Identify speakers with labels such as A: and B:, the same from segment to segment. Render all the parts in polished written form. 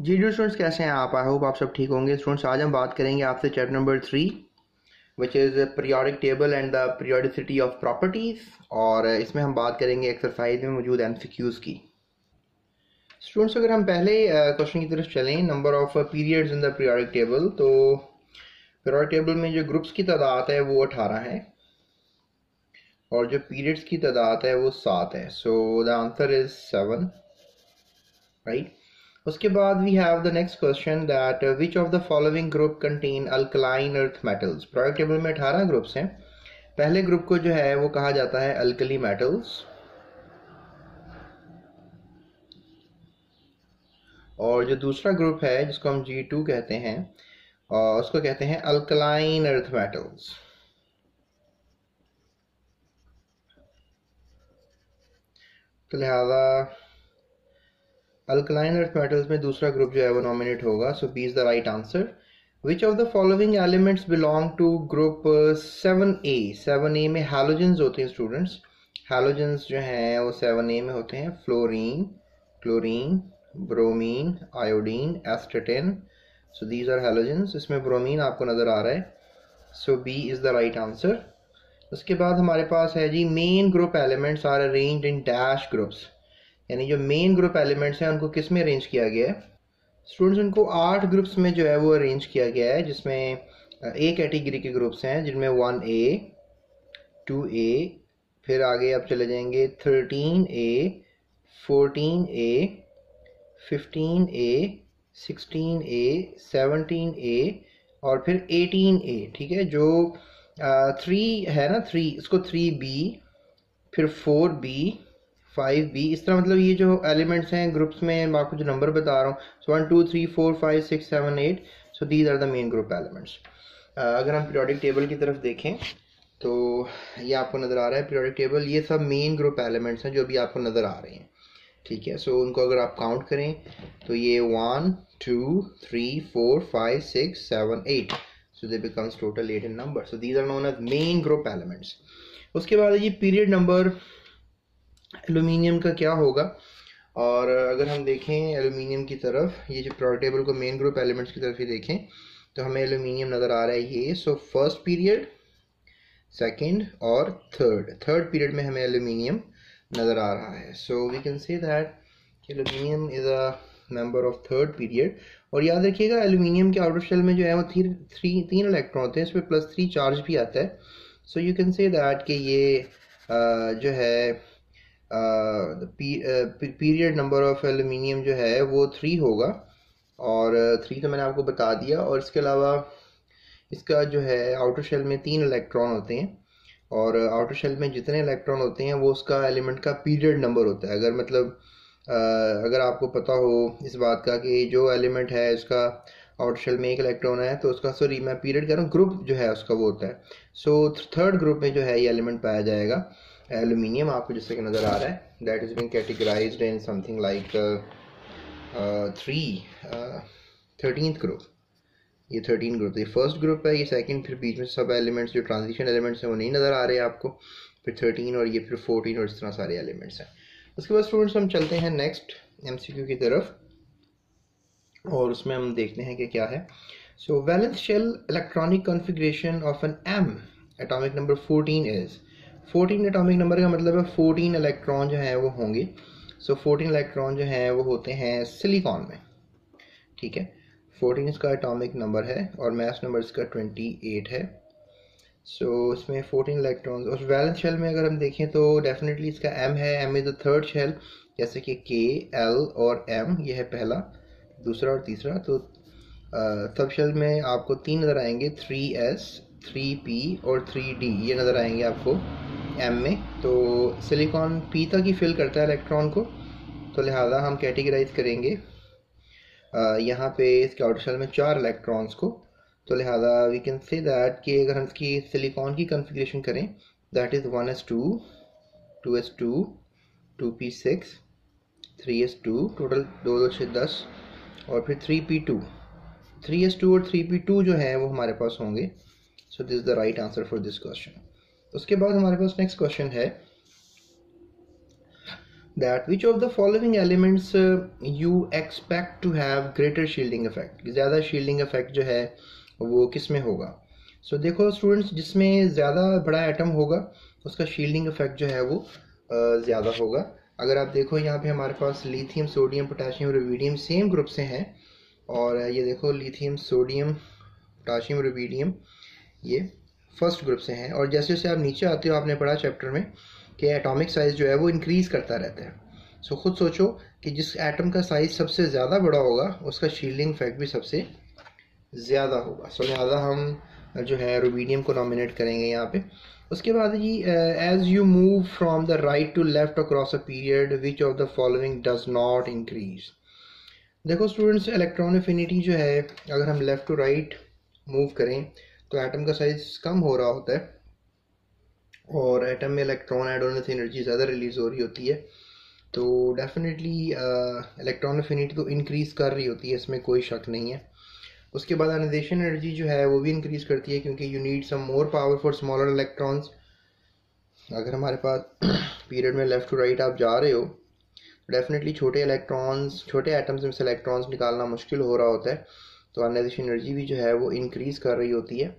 A: G D students, कैसे हैं आप? आई होप आप सब ठीक होंगे। स्टूडेंट्स, आज हम बात करेंगे आपसे chapter number 3 which is periodic table and the periodicity of properties. और इसमें हम बात करेंगे एक्सरसाइज में मौजूद एमसीक्यूज़ की। स्टूडेंट्स, अगर हम पहले क्वेश्चन की तरफ चलें, number of periods in the periodic table, तो पीरियोडिक टेबल में जो ग्रुप्स की तादाद है वो 18 है और जो पीरियड्स की तादाद है वो 7 है। So the answer is 7, right. उसके बाद we have the next question that which of the following group contain alkaline earth metals. Periodic table में 18 ग्रुप्स हैं। पहले ग्रुप को जो है वो कहा जाता है अल्कली मेटल्स, और जो दूसरा ग्रुप है जिसको हम G2 कहते हैं उसको कहते हैं अल्कलाइन अर्थ मेटल्स। तो लिहाजा अल्कलाइन अर्थ मेटल्स में दूसरा ग्रुप जो है वो नॉमिनेट होगा। So B is the right answer. Which of the following elements belong to group 7A। 7A में हैलोजेंस होते हैं स्टूडेंट्स। हैलोजेंस जो हैं वो 7A में होते हैं। Fluorine, chlorine, bromine, iodine, astatine. So these are halogens. इसमें ब्रोमीन आपको नज़र आ रहा है। So B is the right answer. उसके बाद हमारे पास है जी main group elements are arranged in dash groups. यानी जो मेन ग्रुप एलिमेंट्स हैं उनको किस में अरेंज किया गया है स्टूडेंट्स? उनको 8 ग्रुप्स में जो है वो अरेंज किया गया है, जिसमें ए कैटेगरी के ग्रुप्स हैं जिनमें 1A, 2A, फिर आगे आप चले जाएंगे 13A, 14A, 15A, 16A, 17A और फिर 18A। ठीक है, जो 3 है ना, 3, इसको 3B, फिर 4B, 5B, इस तरह। मतलब ये जो एलिमेंट्स हैं ग्रुप्स में, मैं आपको जो नंबर बता रहा हूँ, so 1 2 3 4 5 6 7 8, so these are the main group elements. अगर हम पीरियोडिक टेबल की तरफ देखें तो ये आपको नज़र आ रहा है पीरियोडिक टेबल। ये सब मेन ग्रुप एलिमेंट्स हैं जो अभी आपको नज़र आ रहे हैं। ठीक है, सो उनको अगर आप काउंट करें तो ये 1 2 3 4 5 6 7 8, so they becomes total 8 in number. So these are known as main group elements. उसके बाद ये पीरियड नंबर एल्यूमिनियम का क्या होगा? और अगर हम देखें एल्यूमिनियम की तरफ, ये जो पीरियोडिक टेबल को मेन ग्रुप एलिमेंट्स की तरफ ही देखें तो हमें एल्यूमिनियम नज़र आ रहा है ये। सो फर्स्ट पीरियड, सेकंड और थर्ड पीरियड में हमें एल्यूमिनियम नज़र आ रहा है। So we can say that aluminium is a member of third period. और याद रखिएगा एल्यूमिनियम के आउटर शेल में जो है वो तीन इलेक्ट्रॉन होते हैं, इसमें +3 चार्ज भी आता है। So you can say that कि ये जो है पीरियड नंबर ऑफ एल्यूमिनियम जो है वो 3 होगा, और 3 तो मैंने आपको बता दिया। और इसके अलावा इसका जो है आउटर शेल में 3 इलेक्ट्रॉन होते हैं, और आउटर शेल में जितने इलेक्ट्रॉन होते हैं वो उसका एलिमेंट का पीरियड नंबर होता है। अगर मतलब अगर आपको पता हो इस बात का कि जो एलिमेंट है इसका आउटर शेल में 1 इलेक्ट्रॉन है, तो उसका, सॉरी मैं पीरियड कह रहा हूँ, ग्रुप जो है उसका वो होता है। सो थर्ड ग्रुप में जो है ये एलिमेंट पाया जाएगा एल्यूमिनियम, आपको जिससे कि नज़र आ रहा है, that is being categorised in something like 13th group. ये 13 ग्रुप, ये फर्स्ट ग्रुप है, ये सेकंड, फिर बीच में सब एलिमेंट्स जो ट्रांजिशन एलिमेंट्स हैं वो नहीं नज़र आ रहे हैं आपको, फिर 13 और ये फिर 14 और इस तरह सारे एलिमेंट्स हैं। उसके बाद स्टूडेंट्स हम चलते हैं नेक्स्ट MCQ की तरफ, और उसमें हम देखते हैं कि क्या है। So valence shell electronic configuration of an M atomic number 14 is. 14 atomic number का मतलब है 14 इलेक्ट्रॉन जो हैं वो होंगे। सो 14 इलेक्ट्रॉन जो हैं वो होते हैं सिलिकॉन में। ठीक है, 14 इसका एटॉमिक नंबर है और मास नंबर इसका 28 है। सो इसमें 14 इलेक्ट्रॉन्स। और वैलेंस शेल में अगर हम देखें तो डेफिनेटली इसका M है, M is the third shell, जैसे कि K, L और M, ये है पहला, दूसरा और तीसरा। तो सब शेल में आपको 3 नज़र आएंगे, 3S, 3P और 3D, ये नज़र आएंगे आपको M में। तो सिलिकॉन P तक ही फिल करता है इलेक्ट्रॉन को, तो लिहाजा हम कैटेगराइज करेंगे यहाँ पे इसके आउटर शेल में 4 इलेक्ट्रॉन्स को। तो लिहाजा वी कैन से दैट कि अगर हम इसकी सिलिकॉन की कॉन्फ़िगरेशन करें, that is 1s2, 2s2, 2p6, 3s2, total 2 2 6 10, और फिर 3p2, 3s2 और 3p2 जो है वो हमारे पास होंगे। So this is the right answer for this question. उसके बाद हमारे पास नेक्स्ट क्वेश्चन है, that which of the following elements you expect to have greater shielding effect, ज़्यादा shielding effect जो है वो किस में होगा। सो देखो स्टूडेंट्स, जिसमें ज़्यादा बड़ा एटम होगा उसका shielding effect जो है वो ज़्यादा होगा। अगर आप देखो यहाँ पे हमारे पास lithium, sodium, potassium, rubidium same group से हैं, और ये देखो लिथियम, सोडियम, पोटेशियम, रुबिडियम ये फर्स्ट ग्रुप से हैं, और जैसे जैसे आप नीचे आते हो, आपने पढ़ा चैप्टर में कि एटॉमिक साइज जो है वो इंक्रीज करता रहता है। सो खुद सोचो कि जिस एटम का साइज सबसे ज़्यादा बड़ा होगा उसका शील्डिंग इफेक्ट भी सबसे ज़्यादा होगा। सो लिहाजा हम जो है रुबिडियम को नॉमिनेट करेंगे यहाँ पे। उसके बाद जी, as you move from the right to left across a period which of the following does not increase. देखो स्टूडेंट्स, इलेक्ट्रॉन एफिनिटी जो है अगर हम लेफ्ट टू राइट मूव करें तो एटम का साइज कम हो रहा होता है, और एटम में इलेक्ट्रॉन ऐड होने से एनर्जी ज़्यादा रिलीज हो रही होती है। तो डेफिनेटली इलेक्ट्रॉन एफिनिटी तो इंक्रीज़ कर रही होती है, इसमें कोई शक नहीं है। उसके बाद आयनाइजेशन एनर्जी जो है वो भी इंक्रीज़ करती है, क्योंकि you need some more power for smaller electrons. अगर हमारे पास पीरियड में लेफ़्ट टू राइट आप जा रहे हो, डेफिनेटली छोटे इलेक्ट्रॉन्स, छोटे एटम्स में से इलेक्ट्रॉन्स निकालना मुश्किल हो रहा होता है, तो आयनाइजेशन एनर्जी भी जो है वो इंक्रीज़ कर रही होती है।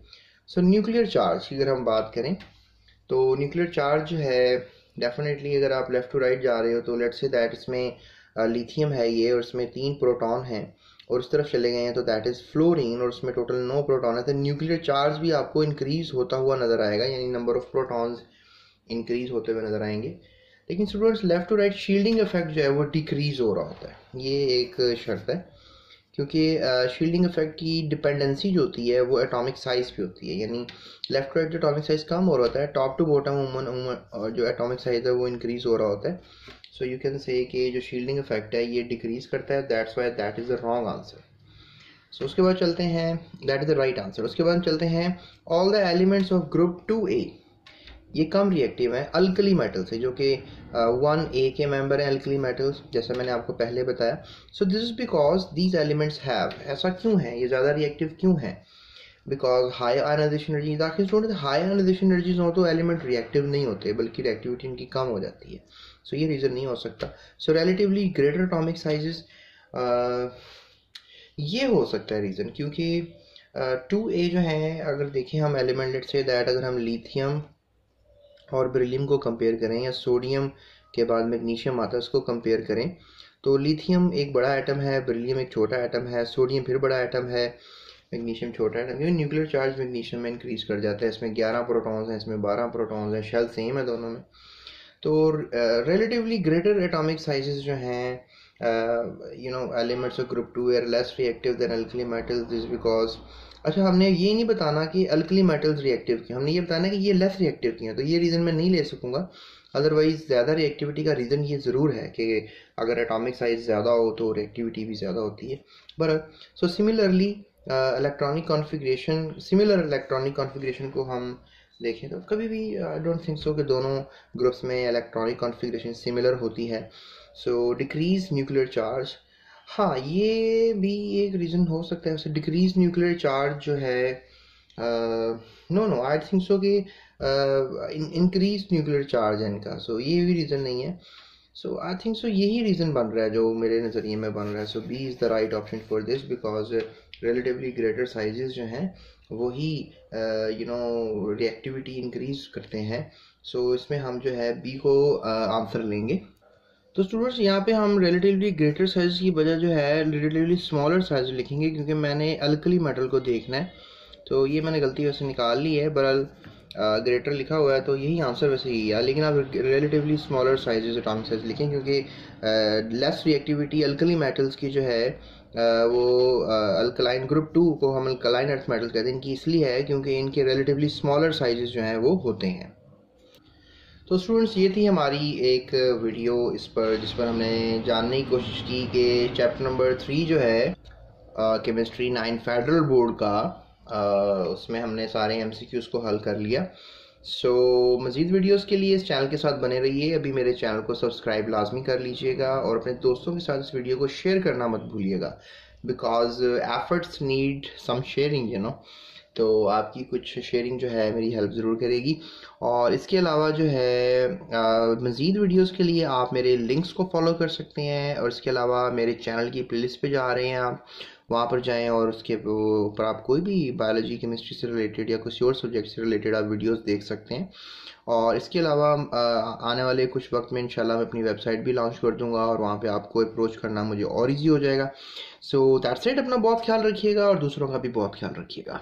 A: सो न्यूक्लियर चार्ज की अगर हम बात करें तो न्यूक्लियर चार्ज जो है डेफिनेटली अगर आप लेफ़्ट टू राइट जा रहे हो तो लेट्स से दैट इसमें लिथियम है ये, और इसमें 3 प्रोटॉन हैं, और उस तरफ चले गए हैं तो दैट इज़ फ्लोरीन, और उसमें टोटल 9 प्रोटॉन है। तो न्यूक्लियर चार्ज भी आपको इंक्रीज़ होता हुआ नज़र आएगा, यानी नंबर ऑफ प्रोटॉन्स इंक्रीज़ होते हुए नज़र आएंगे। लेकिन students, left to right shielding effect जो है वो डिक्रीज़ हो रहा होता है, ये एक शर्त है, क्योंकि शील्डिंग इफेक्ट की डिपेंडेंसी जो होती है वो एटॉमिक साइज पे होती है, यानी लेफ्ट राइट जो एटॉमिक साइज कम हो रहा होता है, टॉप टू बॉटम उमूमन जो एटॉमिक साइज है वो इंक्रीज हो रहा होता है। सो यू कैन से कि जो शील्डिंग इफेक्ट है ये डिक्रीज करता है, that's why that is the wrong answer. So उसके बाद चलते हैं, that is the right answer. उसके बाद चलते हैं all the elements of group 2A, ये कम रिएक्टिव है अल्कली मेटल से, जो कि 1A के मेंबर हैं अल्कली मेटल्स, जैसा मैंने आपको पहले बताया। So this is because these elements have, ऐसा क्यों है, ये ज़्यादा रिएक्टिव क्यों है, बिकॉज हाई आयनाइजेशन एनर्जी। ताकि स्टूडेंट हाई आयनाइजेशन एनर्जीज हो तो एलिमेंट रिएक्टिव नहीं होते, बल्कि रिएक्टिविटी इनकी कम हो जाती है। सो ये रीज़न नहीं हो सकता। सो रिलेटिवली ग्रेटर एटॉमिक साइजेस, ये हो सकता है रीज़न, क्योंकि 2A जो है, अगर देखें हम एलिमेंट, लेट्स से दैट अगर हम लिथियम और बेरिलियम को कंपेयर करें, या सोडियम के बाद मैग्नीशियम आता है उसको कंपेयर करें, तो लिथियम एक बड़ा एटम है, बेरिलियम एक छोटा एटम है, सोडियम फिर बड़ा एटम है, मैग्नीशियम छोटा एटम है। न्यूक्लियर चार्ज मैग्नीशियम में इंक्रीज कर जाता है, इसमें 11 प्रोटॉन्स हैं, इसमें 12 प्रोटॉन्स हैं, शेल सेम है दोनों में। तो रिलेटिवली ग्रेटर एटॉमिक साइजेस जो हैं, elements of group 2 are less reactive than alkali metals, this because, अच्छा हमने ये नहीं बताना कि अल्कली मेटल्स रिएक्टिव की, हमने ये बताना कि ये लेस रिएक्टिव की हैं, तो ये रीज़न मैं नहीं ले सकूँगा। अदरवाइज ज़्यादा रिएक्टिविटी का रीज़न ये ज़रूर है कि अगर एटॉमिक साइज ज़्यादा हो तो रिएक्टिविटी भी ज़्यादा होती है। But so similarly electronic configuration, similar electronic configuration को हम देखें तो कभी भी आई डोंट थिंक सो कि दोनों ग्रुप्स में इलेक्ट्रॉनिक कॉन्फ़िगरेशन सिमिलर होती है। सो डिक्रीज न्यूक्लियर चार्ज, हाँ ये भी एक रीज़न हो सकता है। डिक्रीज न्यूक्लियर चार्ज जो है, नो आई थिंक सो कि इंक्रीज न्यूक्लियर चार्ज है इनका, सो ये भी रीज़न नहीं है। सो आई थिंक सो यही रीज़न बन रहा है जो मेरे नज़रिए में बन रहा है। So B is the right option for this, because relatively greater sizes जो हैं वही रिएक्टिविटी इंक्रीज करते हैं। सो इसमें हम जो है बी को आंसर लेंगे। तो स्टूडेंट्स, यहाँ पे हम रिलेटिवली ग्रेटर साइज की बजाय जो है रिलेटिवली स्मॉलर साइज लिखेंगे, क्योंकि मैंने अल्कली मेटल को देखना है, तो ये मैंने गलती वैसे निकाल ली है, बहरहाल ग्रेटर लिखा हुआ है तो यही आंसर वैसे ही है। लेकिन आप relatively smaller sizes atomic size लिखें, क्योंकि लेस रिएक्टिविटी अल्कली मेटल्स की जो है वो अल्कलाइन ग्रुप 2 को हम अल्कलाइन अर्थ मेटल्स कहते हैं, इनकी इसलिए है क्योंकि इनके रिलेटिवली स्मॉलर साइजेस जो हैं वो होते हैं। तो स्टूडेंट्स, ये थी हमारी एक वीडियो इस पर, जिस पर हमने जानने की कोशिश की कि चैप्टर नंबर 3 जो है केमिस्ट्री 9 फेडरल बोर्ड का, उसमें हमने सारे MCQs को हल कर लिया। सो मज़ीद वीडियोस के लिए इस चैनल के साथ बने रहिए। अभी मेरे चैनल को सब्सक्राइब लाजमी कर लीजिएगा और अपने दोस्तों के साथ इस वीडियो को शेयर करना मत भूलिएगा। Because efforts need some sharing तो आपकी कुछ शेयरिंग जो है मेरी हेल्प ज़रूर करेगी। और इसके अलावा जो है मज़ीद वीडियोस के लिए आप मेरे लिंक्स को फॉलो कर सकते हैं, और इसके अलावा मेरे चैनल की प्लेलिस्ट पे जा रहे हैं आप, वहाँ पर जाएं और उसके ऊपर आप कोई भी बायोलॉजी केमिस्ट्री से रिलेटेड या किसी और सब्जेक्ट से रिलेटेड आप वीडियोस देख सकते हैं। और इसके अलावा आने वाले कुछ वक्त में इंशाल्लाह मैं अपनी वेबसाइट भी लॉन्च कर दूंगा, और वहाँ पे आपको अप्रोच करना मुझे और इजी हो जाएगा। So that's it. अपना बहुत ख्याल रखिएगा और दूसरों का भी बहुत ख्याल रखिएगा।